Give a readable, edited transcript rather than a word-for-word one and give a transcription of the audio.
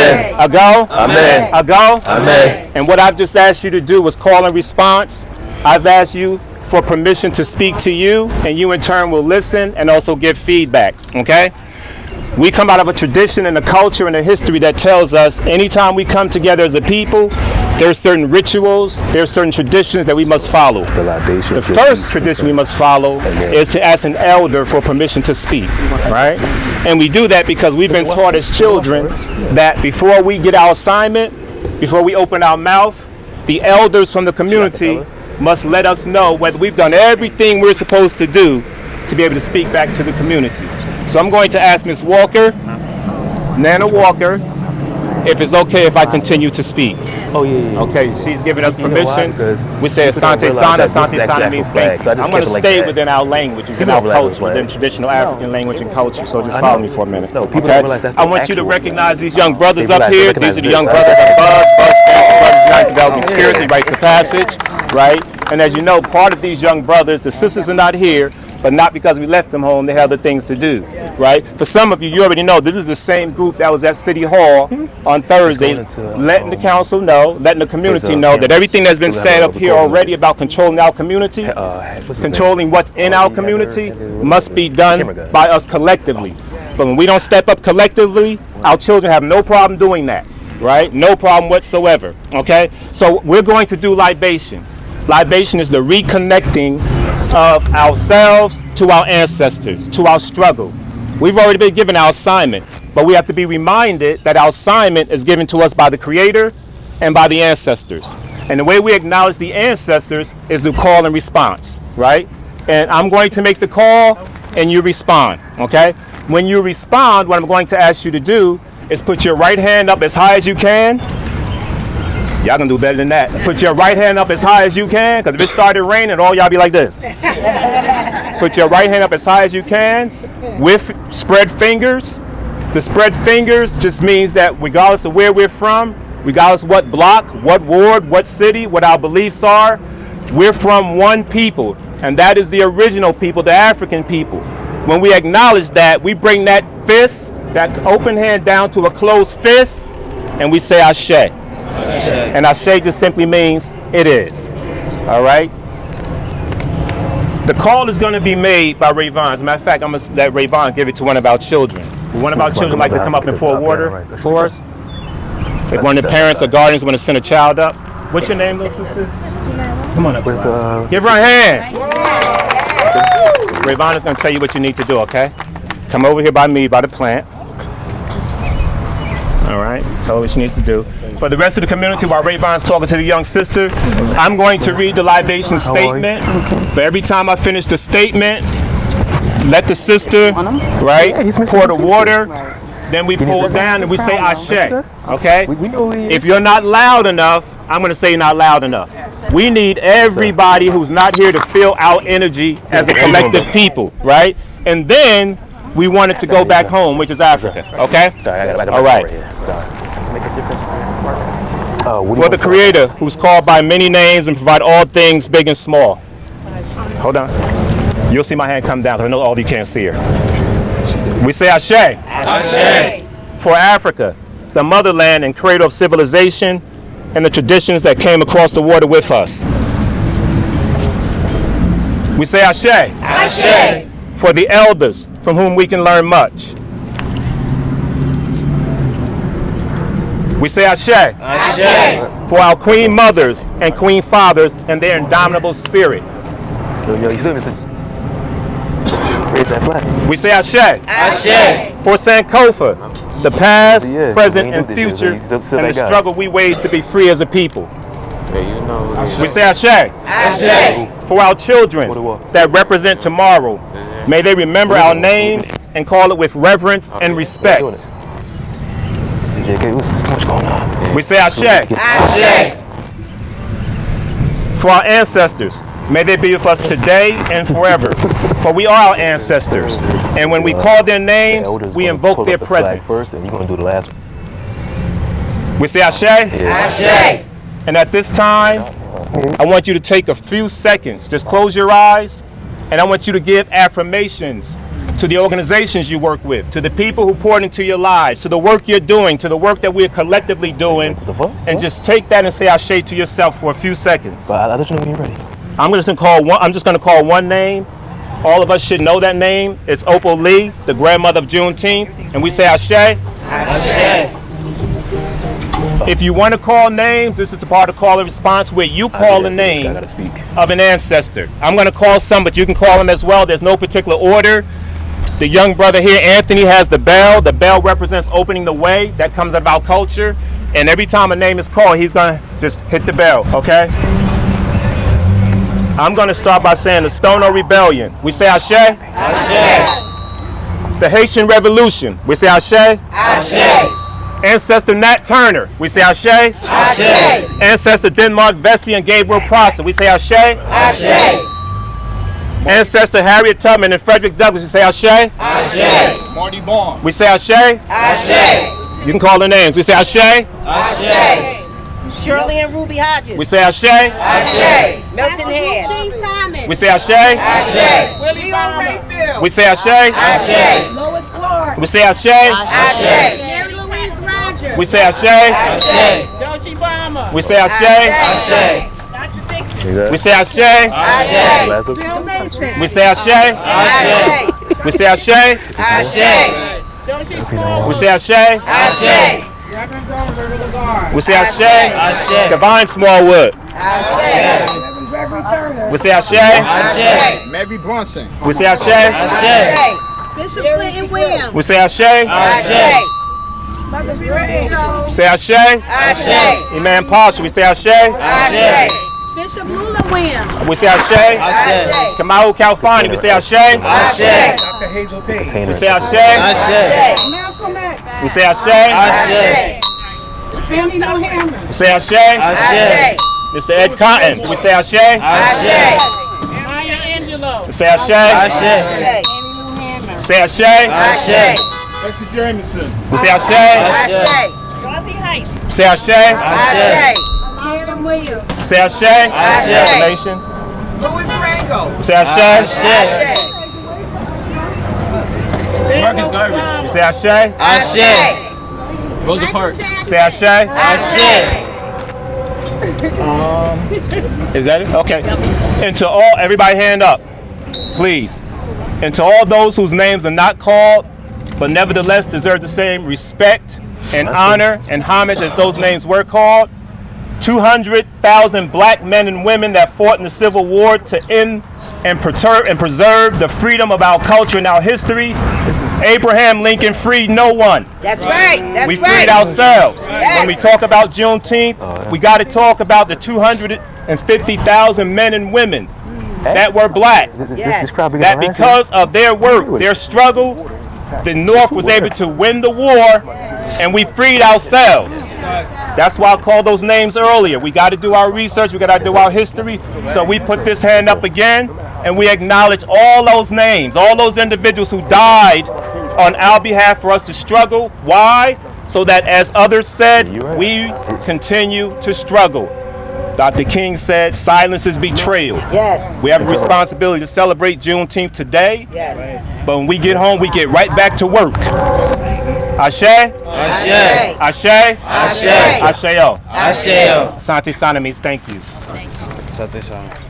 Amen. A go? Amen. A go? Amen. And what I've just asked you to do was call and response. I've asked you for permission to speak to you, and you in turn will listen and also give feedback, okay? We come out of a tradition and a culture and a history that tells us anytime we come together as a people, there are certain rituals, there are certain traditions that we must follow. The first tradition we must follow is to ask an elder for permission to speak, right? And we do that because we've been taught as children that before we get our assignment, before we open our mouth, the elders from the community must let us know whether we've done everything we're supposed to do to be able to speak back to the community. So I'm going to ask Ms. Walker, Nana Walker, if it's okay if I continue to speak. Oh, yeah. Okay, she's giving us permission. You We say Asante Sana. Asante Sana means thank you. I'm going to stay within our language, within our culture, within traditional African language and culture. So just follow me for a minute. Okay? I want you to recognize these young brothers up here. These are the young brothers of Buds Brothers United Development Spirits. He writes the passage, right? And as you know, part of these young brothers, the sisters are not here, but not because we left them home. They had other things to do, right? For some of you, you already know this is the same group that was at City Hall on Thursday, letting the council know, letting the community know that everything that's been said up here already about controlling our community, controlling what's in our community, must be done by us collectively. But when we don't step up collectively, our children have no problem doing that, right? No problem whatsoever, okay? So we're going to do libation. Libation is the reconnecting of ourselves to our ancestors, to our struggle. We've already been given our assignment, but we have to be reminded that our assignment is given to us by the Creator and by the ancestors. And the way we acknowledge the ancestors is through call and response, right? And I'm going to make the call and you respond, okay? When you respond, what I'm going to ask you to do is put your right hand up as high as you can. Y'all gonna do better than that. Put your right hand up as high as you can, because if it started raining, all y'all be like this. Put your right hand up as high as you can with spread fingers. The spread fingers just means that regardless of where we're from, regardless of what block, what ward, what city, what our beliefs are, we're from one people, and that is the original people, the African people. When we acknowledge that, we bring that fist, that open hand down to a closed fist, and we say Ashe. And Ashe just simply means it is. All right? The call is going to be made by Rayvon. As a matter of fact, I'm going to let Rayvon give it to one of our children. Would one of our children like to come up and pour water for us? If one of the parents or guardians want to send a child up. What's your name, little sister? Come on up. Give her a hand. Rayvon is going to tell you what you need to do, okay? Come over here by me, by the plant. All right, tell her what she needs to do. For the rest of the community, while Rayvon's talking to the young sister, I'm going to read the libation statement. For every time I finish the statement, let the sister, right, pour the water. Then we pull it down and we say Ashe, okay? If you're not loud enough, I'm going to say you're not loud enough. We need everybody who's not here to feel our energy as a collective people, right? And then we want it to go back home, which is Africa, okay? All right. For the Creator, who's called by many names and provide all things big and small. Hold on. You'll see my hand come down, because I know all of you can't see her. We say Ashe. Ashe. For Africa, the motherland and cradle of civilization and the traditions that came across the water with us. We say Ashe. Ashe. For the elders, from whom we can learn much. We say Ashe. Ashe. For our queen mothers and queen fathers and their indomitable spirit. We say Ashe. Ashe. For Sankofa, the past, present, and future, and the struggle we wage to be free as a people. We say Ashe. Ashe. For our children that represent tomorrow, may they remember our names and call it with reverence and respect. We say Ashe. Ashe. For our ancestors, may they be with us today and forever. For we are our ancestors, and when we call their names, we invoke their presence. We say Ashe. Ashe. And at this time, I want you to take a few seconds, just close your eyes, and I want you to give affirmations to the organizations you work with, to the people who poured into your lives, to the work you're doing, to the work that we're collectively doing, and just take that and say Ashe to yourself for a few seconds. But I let you know when you're ready. I'm just gonna call one name. All of us should know that name. It's Opal Lee, the grandmother of Juneteenth, and we say Ashe. Ashe. If you want to call names, this is the part of call and response where you call the name of an ancestor. I'm going to call some, but you can call them as well. There's no particular order. The young brother here, Anthony, has the bell. The bell represents opening the way. That comes out of our culture. And every time a name is called, he's going to just hit the bell, okay? I'm going to start by saying the Stono Rebellion. We say Ashe. Ashe. The Haitian Revolution. We say Ashe. Ashe. Ancestor Nat Turner. We say Ashe. Ashe. Ancestor Denmark Vesey and Gabriel Prosser. We say Ashe. Ashe. Ancestor Harriet Tubman and Frederick Douglass. We say Ashe. Ashe. Marty Bond. We say Ashe. Ashe. You can call the names. We say Ashe. Ashe. Shirley and Ruby Hodges. We say Ashe. Ashe. Milton Hand. We say Ashe. Ashe. Willie Rayfield. We say Ashe. Ashe. Lois Clark. We say Ashe. Ashe. Mary Louise Rogers. We say Ashe. Ashe. Dolce Bama. We say Ashe. Ashe. Dr. Dixon. We say Ashe. Ashe. Bill Mason. We say Ashe. Ashe. We say Ashe. Ashe. Josie Smallwood. We say Ashe. Ashe. Reverend Grover Lagarde. We say Ashe. Ashe. Divine Smallwood. Ashe. Reverend Gregory Turner. We say Ashe. Ashe. Mary Brunson. We say Ashe. Ashe. Bishop Clinton Williams. We say Ashe. Ashe. Mother Strange. Say Ashe. Ashe. Imam Pasha. We say Ashe. Ashe. Bishop Lula Williams. We say Ashe. Ashe. Kamahu Kalfani. We say Ashe. Ashe. Dr. Hazel Page. We say Ashe. Ashe. Malcolm X. We say Ashe. Ashe. Sammy No Hammer. We say Ashe. Ashe. Mr. Ed Cotton. We say Ashe. Ashe. Maya Angelou. We say Ashe. Ashe. Amy Lou Hammer. We say Ashe. Ashe. Bessie Jameson. We say Ashe. Ashe. Dorothy Heights. We say Ashe. Ashe. Karen Williams. We say Ashe. Ashe. Nation. Louis Rango. We say Ashe. Ashe. Marcus Garvey. We say Ashe. Ashe. Rosa Parks. We say Ashe. Ashe. Is that it? Okay. And to all, everybody hand up, please. And to all those whose names are not called, but nevertheless deserve the same respect and honor and homage as those names were called, 200,000 black men and women that fought in the Civil War to end and preserve the freedom of our culture and our history. Abraham Lincoln freed no one. That's right. That's We right. freed ourselves. Yes. When we talk about Juneteenth, we got to talk about the 250,000 men and women that were black. Yes. That because of their work, their struggle, the North was able to win the war, and we freed ourselves. That's why I called those names earlier. We got to do our research. We got to do our history. So we put this hand up again, and we acknowledge all those names, all those individuals who died on our behalf for us to struggle. Why? So that, as others said, we continue to struggle. Dr. King said, silence is betrayal. Yes. We have a responsibility to celebrate Juneteenth today, Yes. but when we get home, we get right back to work. Ashe? Ashe. Ashe? Ashe. Asheo. Ashe. Asante Sana means thank you. Asante Sana.